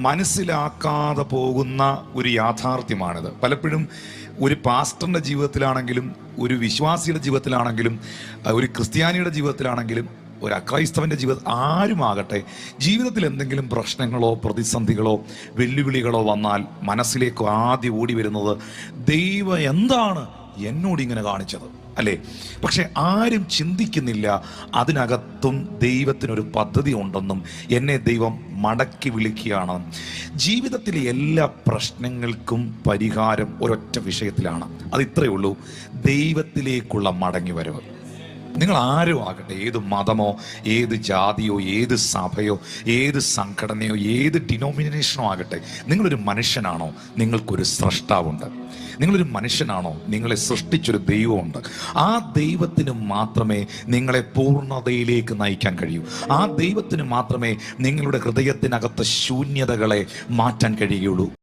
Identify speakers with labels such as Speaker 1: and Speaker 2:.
Speaker 1: മനസ്സിലാക്കാതെ പോകുന്ന ഒരു യാഥാർത്ഥ്യമാണിത്. പലപ്പോഴും ഒരു പാസ്റ്ററിൻ്റെ ജീവിതത്തിലാണെങ്കിലും, ഒരു വിശ്വാസിയുടെ ജീവിതത്തിലാണെങ്കിലും, ഒരു ക്രിസ്ത്യാനിയുടെ ജീവിതത്തിലാണെങ്കിലും, ഒരു അക്രൈസ്തവൻ്റെ ജീവിതം ആരുമാകട്ടെ, ജീവിതത്തിൽ എന്തെങ്കിലും പ്രശ്നങ്ങളോ പ്രതിസന്ധികളോ വെല്ലുവിളികളോ വന്നാൽ മനസ്സിലേക്ക് ആദ്യം ഓടി വരുന്നത് ദൈവം എന്താണ് എന്നോട് ഇങ്ങനെ കാണിച്ചത്, അല്ലേ? പക്ഷെ ആരും ചിന്തിക്കുന്നില്ല അതിനകത്തും ദൈവത്തിനൊരു പദ്ധതി ഉണ്ടെന്നും എന്നെ ദൈവം മടക്കി വിളിക്കുകയാണ്. ജീവിതത്തിലെ എല്ലാ പ്രശ്നങ്ങൾക്കും പരിഹാരം ഒരൊറ്റ വിഷയത്തിലാണ്. അത് ഇത്രയേ ഉള്ളൂ: ദൈവത്തിലേക്കുള്ള മടങ്ങി വരവ്. നിങ്ങൾ ആരും ആകട്ടെ, ഏത് മതമോ ഏത് ജാതിയോ ഏത് സഭയോ ഏത് സംഘടനയോ ഏത് ഡിനോമിനേഷനോ ആകട്ടെ, നിങ്ങളൊരു മനുഷ്യനാണോ? നിങ്ങൾക്കൊരു സ്രഷ്ടാവുണ്ട്. നിങ്ങളൊരു മനുഷ്യനാണോ? നിങ്ങളെ സൃഷ്ടിച്ചൊരു ദൈവമുണ്ട്. ആ ദൈവത്തിന് മാത്രമേ നിങ്ങളെ പൂർണ്ണതയിലേക്ക് നയിക്കാൻ കഴിയൂ. ആ ദൈവത്തിന് മാത്രമേ നിങ്ങളുടെ ഹൃദയത്തിനകത്ത് ശൂന്യതകളെ മാറ്റാൻ കഴിയുകയുള്ളൂ.